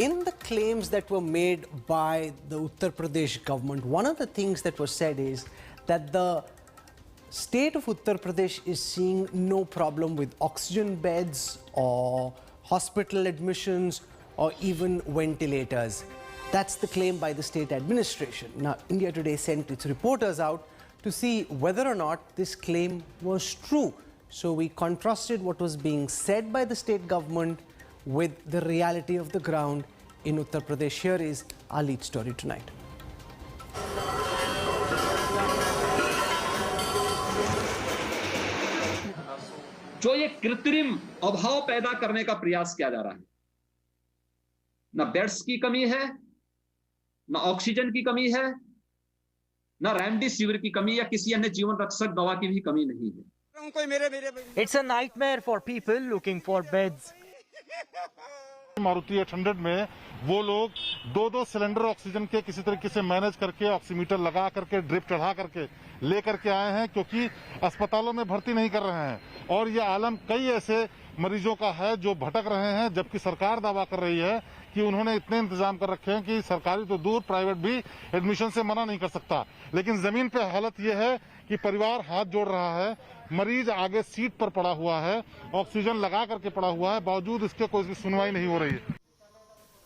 In the claims that were made by the Uttar Pradesh government, one of the things that was said is that the state of Uttar Pradesh is seeing no problem with oxygen beds or hospital admissions or even ventilators. That's the claim by the state administration. Now, India Today sent its reporters out to see whether or not this claim was true. So we contrasted what was being said by the state government with the reality of the ground in Uttar Pradesh. Here is our lead story tonight. जो ये कृत्रिम अभाव पैदा करने का प्रयास किया जा रहा है, ना बेड्स की कमी है, ना ऑक्सीजन की कमी है, ना रेमडेसिविर की कमी या किसी अन्य जीवन रक्षक दवा की भी कमी नहीं है. It's a nightmare for people looking for beds. Maruti 800 में वो लोग 2-2 सिलेंडर ऑक्सीजन के किसी तरीके से मैनेज करके ऑक्सीमीटर लगा करके ड्रिप चढ़ा करके लेकर के आए हैं, क्योंकि अस्पतालों में भर्ती नहीं कर रहे हैं. और ये आलम कई ऐसे मरीजों का है जो भटक रहे हैं, जबकि सरकार दावा कर रही है कि उन्होंने इतने इंतजाम कर रखे हैं कि सरकारी तो दूर प्राइवेट भी एडमिशन से मना नहीं कर सकता. लेकिन जमीन पे हालत ये है कि परिवार हाथ जोड़ रहा है, मरीज आगे सीट पर पड़ा हुआ है, ऑक्सीजन लगा करके पड़ा हुआ है, बावजूद इसके कोई सुनवाई नहीं हो रही है.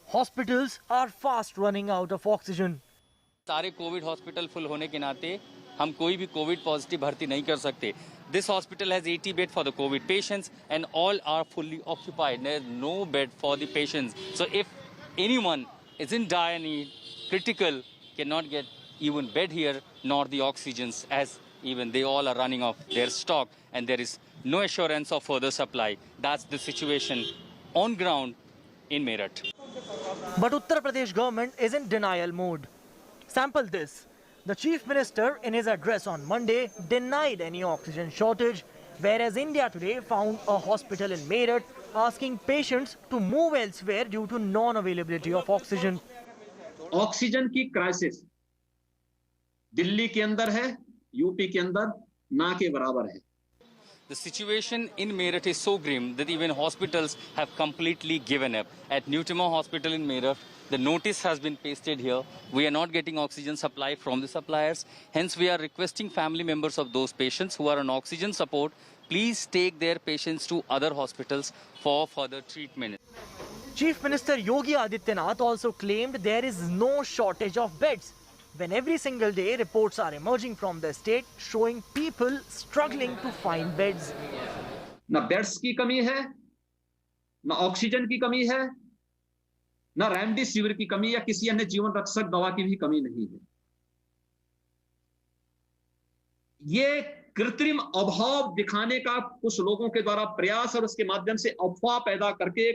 Hospitals are fast running out of oxygen. सारे कोविड हॉस्पिटल फुल होने के नाते हम कोई भी कोविड पॉजिटिव भर्ती नहीं कर सकते. This hospital has 80 bed for the COVID patients and all are fully occupied. There is no bed for the patients. So if anyone is in dire need, critical, cannot get even bed here, nor the oxygens, as even they all are running off their stock and there is no assurance of further supply. That's the situation on ground in Meerut. But Uttar Pradesh government is in denial mode. Sample this. The Chief Minister in his address on Monday denied any oxygen shortage, whereas India Today found a hospital in Meerut asking patients to move elsewhere due to non-availability of oxygen. Oxygen की crisis Delhi के अंदर है, UP के अंदर ना के बराबर है. The situation in Meerut is so grim that even hospitals have completely given up. At Newtimore Hospital in Meerut, the notice has been pasted here. We are not getting oxygen supply from the suppliers. Hence, we are requesting family members of those patients who are on oxygen support, please take their patients to other hospitals for further treatment. Chief Minister Yogi Adityanath also claimed there is no shortage of beds, when every single day reports are emerging from the state showing people struggling to find beds. ना beds की कमी है, ना oxygen की कमी है, ना remdesivir की कमी या किसी अन्य जीवन रक्षक दवा की भी कमी नहीं है. ये कृत्रिम अभाव दिखाने का कुछ लोगों के द्वारा प्रयास और उसके माध्यम से अफवाह पैदा करके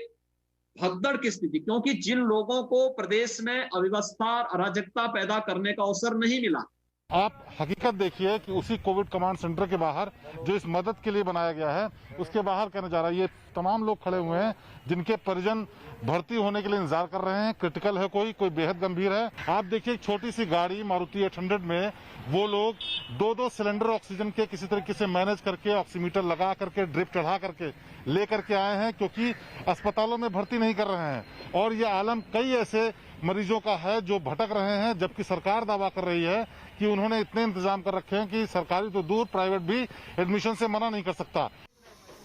भगदड़ की स्थिति, क्योंकि जिन लोगों को प्रदेश में अव्यवस्था अराजकता पैदा करने का अवसर नहीं मिला. आप हकीकत देखिए कि उसी कोविड कमांड सेंटर के बाहर जो इस मदद के लिए बनाया गया है, उसके बाहर क्या नजारा, ये तमाम लोग खड़े हुए हैं जिनके परिजन भर्ती होने के लिए इंतजार कर रहे हैं. क्रिटिकल है, कोई बेहद गंभीर है. आप देखिए छोटी सी गाड़ी मारुति 800 में वो लोग 2-2 सिलेंडर ऑक्सीजन के किसी तरीके से मैनेज करके ऑक्सीमीटर लगा करके ड्रिप चढ़ा करके लेकर के आए हैं, क्योंकि अस्पतालों में भर्ती नहीं कर रहे हैं. और ये आलम कई ऐसे मरीजों का है जो भटक रहे हैं, जबकि सरकार दावा कर रही है कि उन्होंने इतने इंतजाम कर रखे हैं कि सरकारी तो दूर प्राइवेट भी एडमिशन से मना नहीं कर सकता.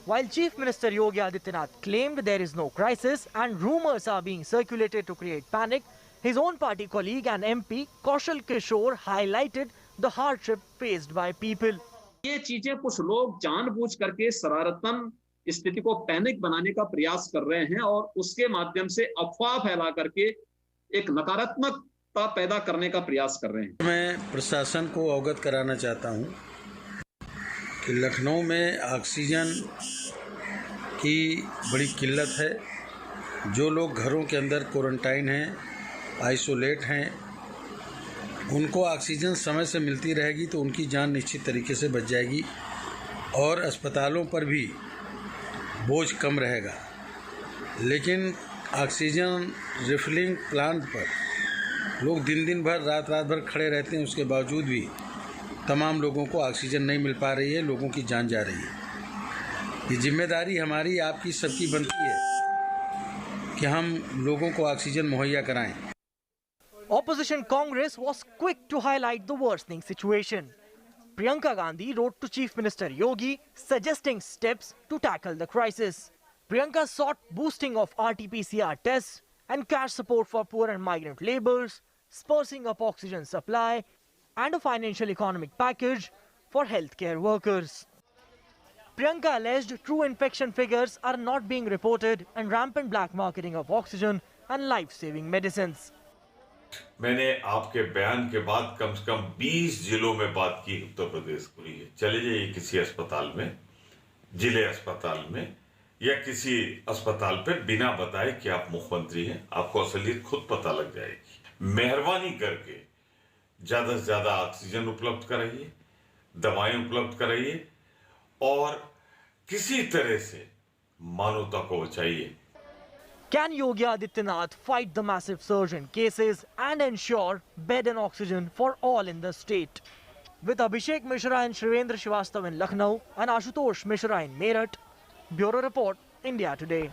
While Chief Minister Yogi Adityanath claimed there is no crisis and rumors are being circulated to create panic, his own party colleague and MP Kaushal Kishore highlighted the hardship faced by people. ये चीजें कुछ लोग जानबूझ करके शरारतन स्थिति को panic बनाने का प्रयास कर रहे हैं और उसके माध्यम से अफवाह फैला करके एक नकारात्मकता पैदा करने का प्रयास कर रहे हैं. मैं प्रशासन को अवगत कराना चाहता हूं कि लखनऊ में ऑक्सीजन की बड़ी किल्लत है. जो लोग घरों के अंदर क्वारंटाइन हैं, आइसोलेट हैं, उनको ऑक्सीजन समय से मिलती रहेगी तो उनकी जान निश्चित तरीके से बच जाएगी और अस्पतालों पर भी बोझ कम रहेगा. लेकिन ऑक्सीजन रिफिलिंग प्लांट पर लोग दिन भर रात भर खड़े रहते हैं, उसके बावजूद भी तमाम लोगों को ऑक्सीजन नहीं मिल पा रही है, लोगों की जान जा रही है. ये जिम्मेदारी हमारी आपकी सबकी बनती है कि हम लोगों को ऑक्सीजन मुहैया कराएं। Opposition Congress was quick to highlight the worsening situation. Priyanka Gandhi wrote to Chief Minister Yogi suggesting steps to tackle the crisis. Priyanka sought boosting of RT-PCR tests and cash support for poor and migrant labourers, sprucing up oxygen supply, and a financial economic package for healthcare workers. Priyanka alleged true infection figures are not being reported and rampant black marketing of oxygen and life-saving medicines. मैंने आपके बयान के बाद कम से कम 20 जिलों में बात की उत्तर प्रदेश को लिए। चले जाइए किसी अस्पताल में, जिले अस्पताल में या किसी अस्पताल पे बिना बताए कि आप मुख्यमंत्री हैं, आपको असलियत खुद पता लग जाएगी। मेहरबानी करके ज्यादा से ज्यादा ऑक्सीजन उपलब्ध कराइए, दवाएं उपलब्ध कराइए और किसी तरह से मानवता को बचाइए। Can Yogi Adityanath fight the massive surge in cases and ensure bed and oxygen for all in the state? With Abhishek Mishra and Shrivendra Srivastav in Lucknow and Ashutosh Mishra in Meerut, Bureau Report, India Today.